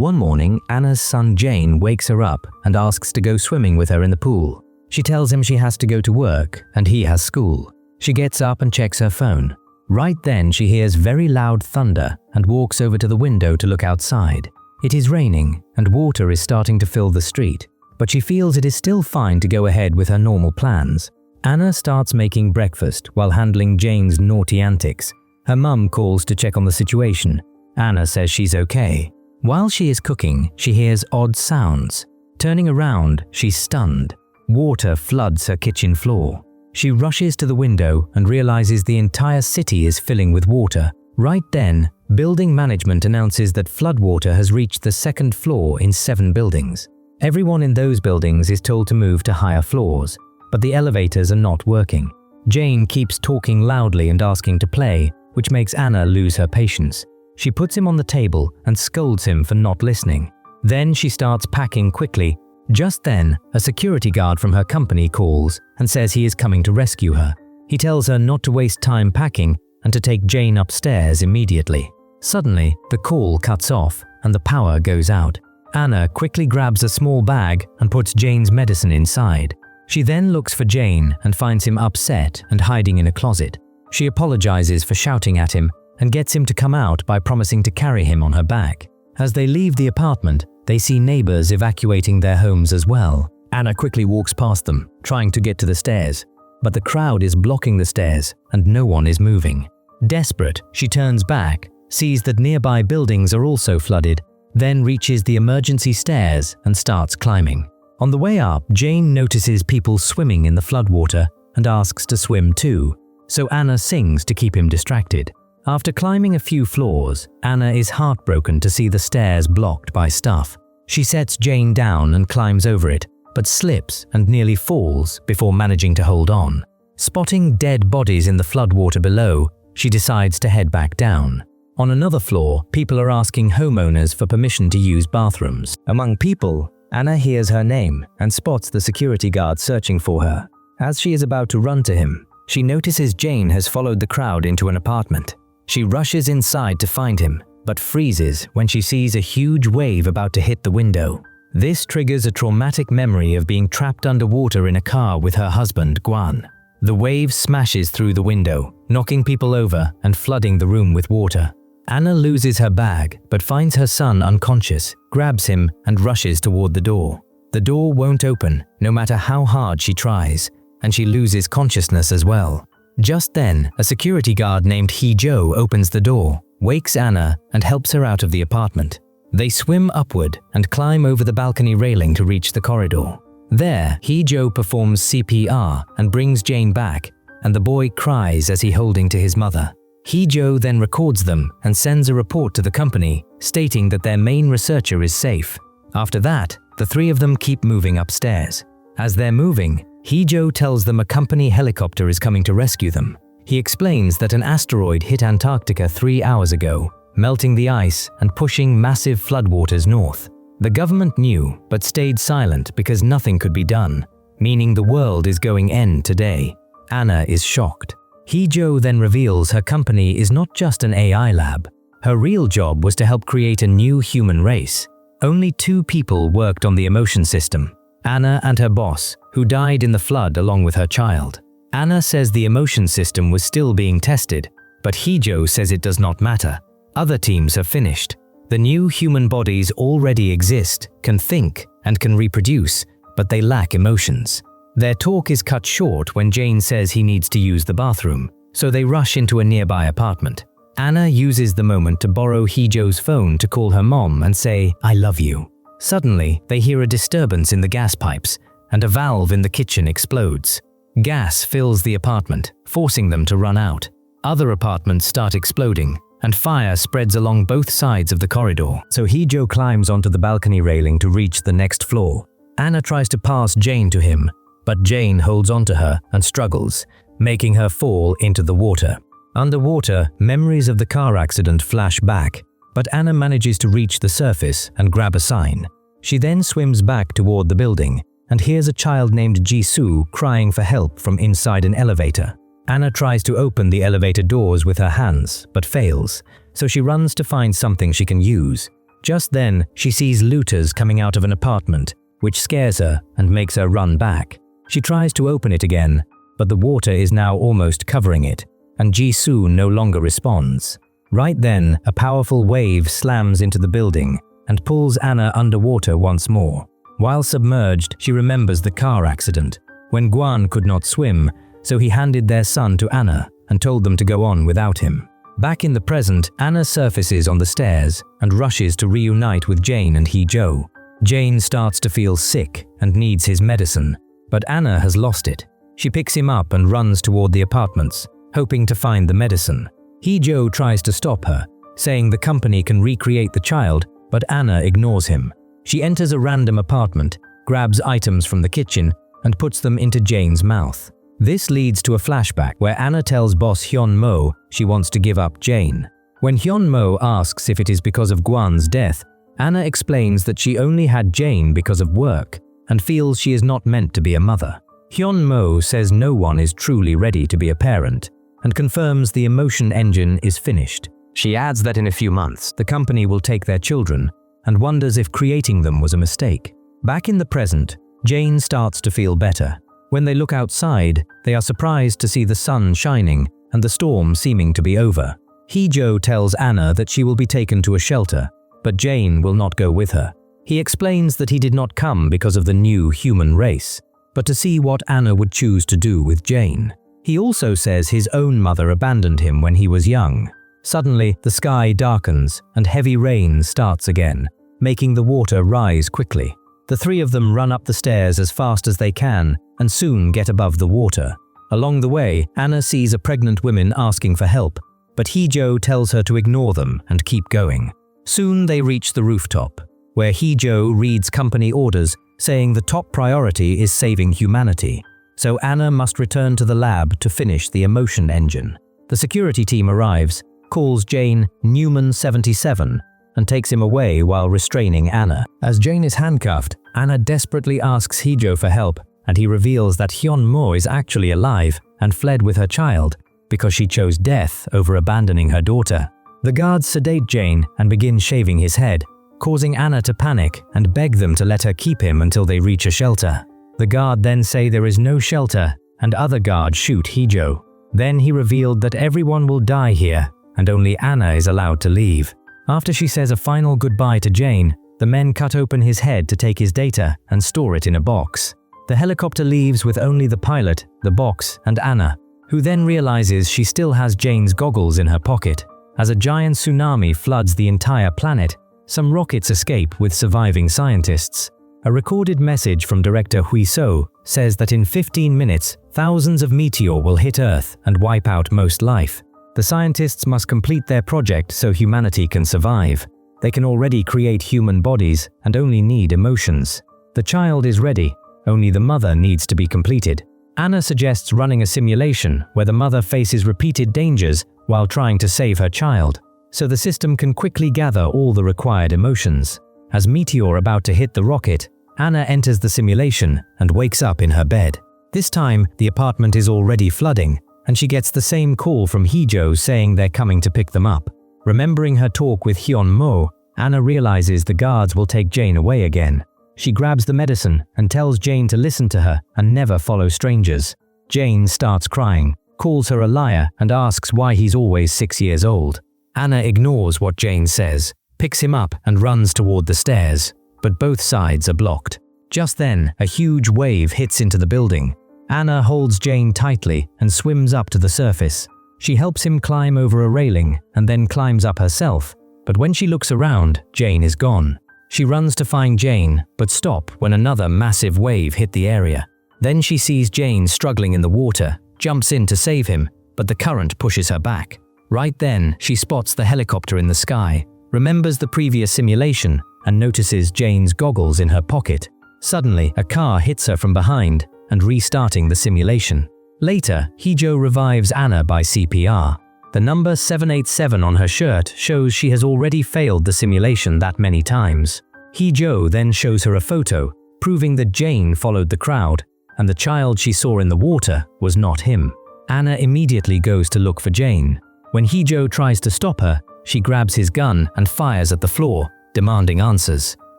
One morning, Anna's son Jane wakes her up and asks to go swimming with her in the pool. She tells him she has to go to work and he has school. She gets up and checks her phone. Right then, she hears very loud thunder and walks over to the window to look outside. It is raining and water is starting to fill the street, but she feels it is still fine to go ahead with her normal plans. Anna starts making breakfast while handling Jane's naughty antics. Her mum calls to check on the situation. Anna says she's okay. While she is cooking, she hears odd sounds. Turning around, she's stunned. Water floods her kitchen floor. She rushes to the window and realizes the entire city is filling with water. Right then, building management announces that floodwater has reached the second floor in 7 buildings. Everyone in those buildings is told to move to higher floors, but the elevators are not working. Jane keeps talking loudly and asking to play, which makes Anna lose her patience. She puts him on the table and scolds him for not listening. Then she starts packing quickly. Just then, a security guard from her company calls and says he is coming to rescue her. He tells her not to waste time packing and to take Jane upstairs immediately. Suddenly, the call cuts off and the power goes out. Anna quickly grabs a small bag and puts Jane's medicine inside. She then looks for Jane and finds him upset and hiding in a closet. She apologizes for shouting at him and gets him to come out by promising to carry him on her back. As they leave the apartment, they see neighbors evacuating their homes as well. Anna quickly walks past them, trying to get to the stairs, but the crowd is blocking the stairs and no one is moving. Desperate, she turns back, sees that nearby buildings are also flooded, then reaches the emergency stairs and starts climbing. On the way up, Jane notices people swimming in the floodwater and asks to swim too, so Anna sings to keep him distracted. After climbing a few floors, Anna is heartbroken to see the stairs blocked by stuff. She sets Jane down and climbs over it, but slips and nearly falls before managing to hold on. Spotting dead bodies in the floodwater below, she decides to head back down. On another floor, people are asking homeowners for permission to use bathrooms. Among people, Anna hears her name and spots the security guard searching for her. As she is about to run to him, she notices Jane has followed the crowd into an apartment. She rushes inside to find him, but freezes when she sees a huge wave about to hit the window. This triggers a traumatic memory of being trapped underwater in a car with her husband, Guan. The wave smashes through the window, knocking people over and flooding the room with water. Anna loses her bag, but finds her son unconscious, grabs him, and rushes toward the door. The door won't open, no matter how hard she tries, and she loses consciousness as well. Just then, a security guard named Hee-jo opens the door, wakes Anna, and helps her out of the apartment. They swim upward and climb over the balcony railing to reach the corridor. There, Hee-jo performs CPR and brings Jane back, and the boy cries as he holding to his mother. Hee-jo then records them and sends a report to the company, stating that their main researcher is safe. After that, the 3 of them keep moving upstairs. As they're moving, Hee-jo tells them a company helicopter is coming to rescue them. He explains that an asteroid hit Antarctica 3 hours ago, melting the ice and pushing massive floodwaters north. The government knew, but stayed silent because nothing could be done, meaning the world is going end today. Anna is shocked. Hee-jo then reveals her company is not just an AI lab. Her real job was to help create a new human race. Only 2 people worked on the emotion system, Anna and her boss, who died in the flood along with her child. Anna says the emotion system was still being tested, but Hee-jo says it does not matter. Other teams have finished. The new human bodies already exist, can think, and can reproduce, but they lack emotions. Their talk is cut short when Jane says he needs to use the bathroom, so they rush into a nearby apartment. Anna uses the moment to borrow Hee-jo's phone to call her mom and say, "I love you." Suddenly, they hear a disturbance in the gas pipes, and a valve in the kitchen explodes. Gas fills the apartment, forcing them to run out. Other apartments start exploding, and fire spreads along both sides of the corridor. So Hee-jo climbs onto the balcony railing to reach the next floor. Anna tries to pass Jane to him, but Jane holds onto her and struggles, making her fall into the water. Underwater, memories of the car accident flash back, but Anna manages to reach the surface and grab a sign. She then swims back toward the building and hears a child named Jisoo crying for help from inside an elevator. Anna tries to open the elevator doors with her hands, but fails, so she runs to find something she can use. Just then, she sees looters coming out of an apartment, which scares her and makes her run back. She tries to open it again, but the water is now almost covering it, and Jisoo no longer responds. Right then, a powerful wave slams into the building and pulls Anna underwater once more. While submerged, she remembers the car accident, when Gwan could not swim, so he handed their son to Anna and told them to go on without him. Back in the present, Anna surfaces on the stairs and rushes to reunite with Jane and Hee-jo. Jane starts to feel sick and needs his medicine, but Anna has lost it. She picks him up and runs toward the apartments, hoping to find the medicine. Hee-jo tries to stop her, saying the company can recreate the child, but Anna ignores him. She enters a random apartment, grabs items from the kitchen, and puts them into Jane's mouth. This leads to a flashback where Anna tells boss Hyun-mo she wants to give up Jane. When Hyun-mo asks if it is because of Gwan's death, Anna explains that she only had Jane because of work and feels she is not meant to be a mother. Hyun-mo says no one is truly ready to be a parent and confirms the emotion engine is finished. She adds that in a few months, the company will take their children and wonders if creating them was a mistake. Back in the present, Jane starts to feel better. When they look outside, they are surprised to see the sun shining and the storm seeming to be over. Hee-jo tells Anna that she will be taken to a shelter, but Jane will not go with her. He explains that he did not come because of the new human race, but to see what Anna would choose to do with Jane. He also says his own mother abandoned him when he was young. Suddenly, the sky darkens and heavy rain starts again, making the water rise quickly. The three of them run up the stairs as fast as they can and soon get above the water. Along the way, Anna sees a pregnant woman asking for help, but Hee-jo tells her to ignore them and keep going. Soon they reach the rooftop, where Hee-jo reads company orders saying the top priority is saving humanity. So Anna must return to the lab to finish the emotion engine. The security team arrives, calls Jane Newman 77, and takes him away while restraining Anna. As Jane is handcuffed, Anna desperately asks Hee-jo for help, and he reveals that Hyun-mo is actually alive and fled with her child because she chose death over abandoning her daughter. The guards sedate Jane and begin shaving his head, causing Anna to panic and beg them to let her keep him until they reach a shelter. The guard then say there is no shelter, and other guards shoot Hee-jo. Then he revealed that everyone will die here, and only Anna is allowed to leave. After she says a final goodbye to Jane, the men cut open his head to take his data and store it in a box. The helicopter leaves with only the pilot, the box, and Anna, who then realizes she still has Jane's goggles in her pocket. As a giant tsunami floods the entire planet, some rockets escape with surviving scientists. A recorded message from director Hui-so says that in 15 minutes, thousands of meteors will hit Earth and wipe out most life. The scientists must complete their project so humanity can survive. They can already create human bodies and only need emotions. The child is ready, only the mother needs to be completed. Anna suggests running a simulation where the mother faces repeated dangers while trying to save her child, so the system can quickly gather all the required emotions. As meteor about to hit the rocket, Anna enters the simulation and wakes up in her bed. This time, the apartment is already flooding, and she gets the same call from Hee-jo saying they're coming to pick them up. Remembering her talk with Hyun-mo, Anna realizes the guards will take Jane away again. She grabs the medicine and tells Jane to listen to her and never follow strangers. Jane starts crying, calls her a liar, and asks why he's always 6 years old. Anna ignores what Jane says, picks him up and runs toward the stairs, but both sides are blocked. Just then, a huge wave hits into the building. Anna holds Jane tightly and swims up to the surface. She helps him climb over a railing and then climbs up herself, but when she looks around, Jane is gone. She runs to find Jane, but stop when another massive wave hit the area. Then she sees Jane struggling in the water, jumps in to save him, but the current pushes her back. Right then, she spots the helicopter in the sky, remembers the previous simulation, and notices Jane's goggles in her pocket. Suddenly, a car hits her from behind and restarting the simulation. Later, Hee-jo revives Anna by CPR. The number 787 on her shirt shows she has already failed the simulation that many times. Hee-jo then shows her a photo, proving that Jane followed the crowd, and the child she saw in the water was not him. Anna immediately goes to look for Jane. When Hee-jo tries to stop her, she grabs his gun and fires at the floor, demanding answers.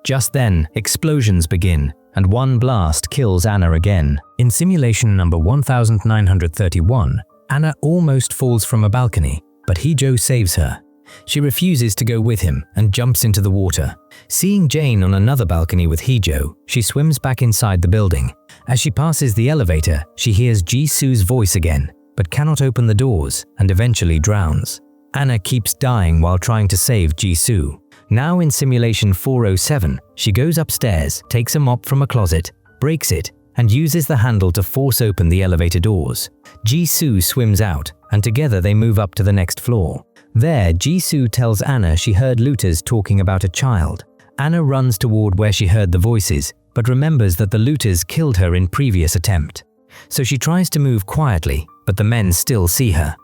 Just then, explosions begin, and one blast kills Anna again. In simulation number 1931, Anna almost falls from a balcony, but Hijo saves her. She refuses to go with him and jumps into the water. Seeing Jane on another balcony with Hijo, she swims back inside the building. As she passes the elevator, she hears Jisoo's voice again, but cannot open the doors and eventually drowns. Anna keeps dying while trying to save Jisoo. Now in simulation 407, she goes upstairs, takes a mop from a closet, breaks it, and uses the handle to force open the elevator doors. Jisoo swims out, and together they move up to the next floor. There, Jisoo tells Anna she heard looters talking about a child. Anna runs toward where she heard the voices, but remembers that the looters killed her in previous attempt. So she tries to move quietly, but the men still see her.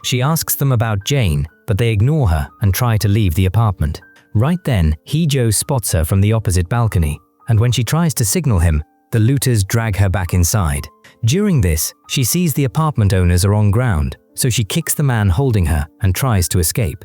She asks them about Jane, but they ignore her and try to leave the apartment. Right then, Hijo spots her from the opposite balcony, and when she tries to signal him, the looters drag her back inside. During this, she sees the apartment owners are on ground, so she kicks the man holding her and tries to escape.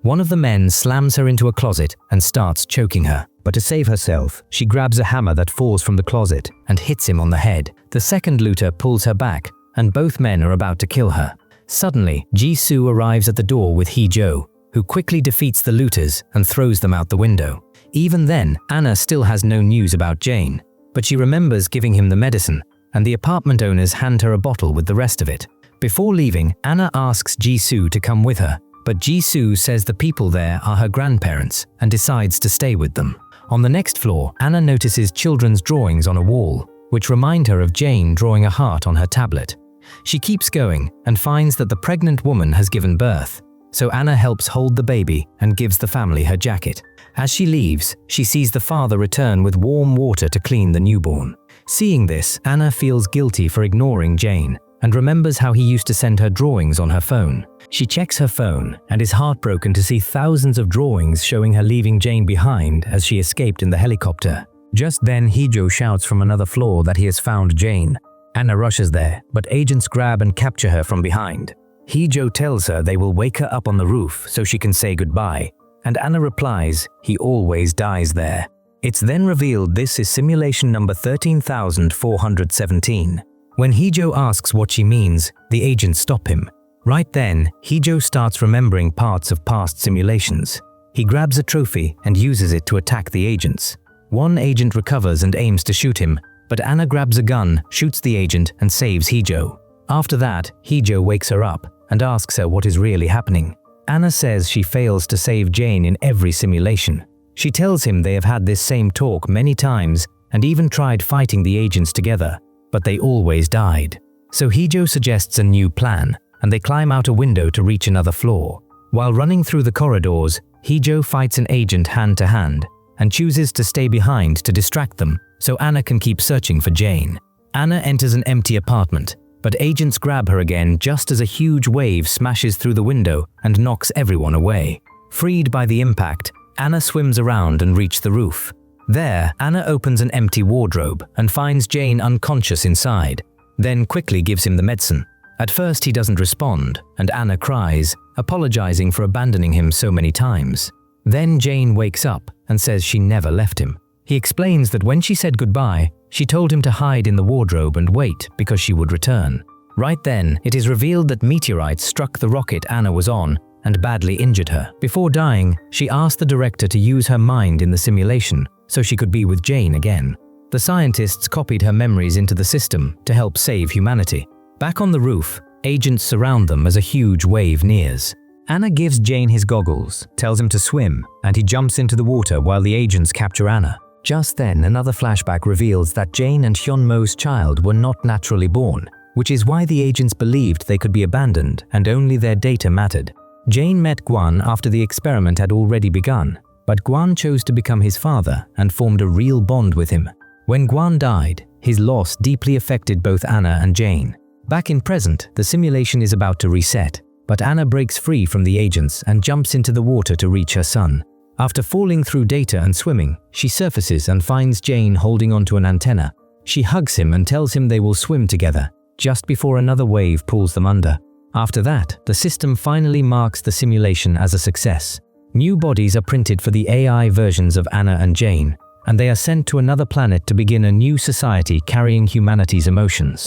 One of the men slams her into a closet and starts choking her, but to save herself, she grabs a hammer that falls from the closet and hits him on the head. The second looter pulls her back, and both men are about to kill her. Suddenly, Jisoo arrives at the door with Hijo, who quickly defeats the looters and throws them out the window. Even then, Anna still has no news about Jane, but she remembers giving him the medicine, and the apartment owners hand her a bottle with the rest of it. Before leaving, Anna asks Jisoo to come with her, but Jisoo says the people there are her grandparents and decides to stay with them. On the next floor, Anna notices children's drawings on a wall, which remind her of Jane drawing a heart on her tablet. She keeps going and finds that the pregnant woman has given birth, so Anna helps hold the baby and gives the family her jacket. As she leaves, she sees the father return with warm water to clean the newborn. Seeing this, Anna feels guilty for ignoring Jane and remembers how he used to send her drawings on her phone. She checks her phone and is heartbroken to see thousands of drawings showing her leaving Jane behind as she escaped in the helicopter. Just then, Hijo shouts from another floor that he has found Jane. Anna rushes there, but agents grab and capture her from behind. Hijo tells her they will wake her up on the roof so she can say goodbye, and Anna replies, he always dies there. It's then revealed this is simulation number 13,417. When Hijo asks what she means, the agents stop him. Right then, Hijo starts remembering parts of past simulations. He grabs a trophy and uses it to attack the agents. One agent recovers and aims to shoot him, but Anna grabs a gun, shoots the agent, and saves Hijo. After that, Hijo wakes her up and asks her what is really happening. Anna says she fails to save Jane in every simulation. She tells him they have had this same talk many times and even tried fighting the agents together, but they always died. So Hijo suggests a new plan, and they climb out a window to reach another floor. While running through the corridors, Hijo fights an agent hand to hand and chooses to stay behind to distract them so Anna can keep searching for Jane. Anna enters an empty apartment, but agents grab her again just as a huge wave smashes through the window and knocks everyone away. Freed by the impact, Anna swims around and reaches the roof. There, Anna opens an empty wardrobe and finds Jane unconscious inside, then quickly gives him the medicine. At first he doesn't respond, and Anna cries, apologizing for abandoning him so many times. Then Jane wakes up and says she never left him. He explains that when she said goodbye, she told him to hide in the wardrobe and wait because she would return. Right then, it is revealed that meteorites struck the rocket Anna was on and badly injured her. Before dying, she asked the director to use her mind in the simulation so she could be with Jane again. The scientists copied her memories into the system to help save humanity. Back on the roof, agents surround them as a huge wave nears. Anna gives Jane his goggles, tells him to swim, and he jumps into the water while the agents capture Anna. Just then, another flashback reveals that Jane and Hyunmo's child were not naturally born, which is why the agents believed they could be abandoned and only their data mattered. Jane met Gwan after the experiment had already begun, but Gwan chose to become his father and formed a real bond with him. When Gwan died, his loss deeply affected both Anna and Jane. Back in present, the simulation is about to reset, but Anna breaks free from the agents and jumps into the water to reach her son. After falling through data and swimming, she surfaces and finds Jane holding onto an antenna. She hugs him and tells him they will swim together, just before another wave pulls them under. After that, the system finally marks the simulation as a success. New bodies are printed for the AI versions of Anna and Jane, and they are sent to another planet to begin a new society carrying humanity's emotions.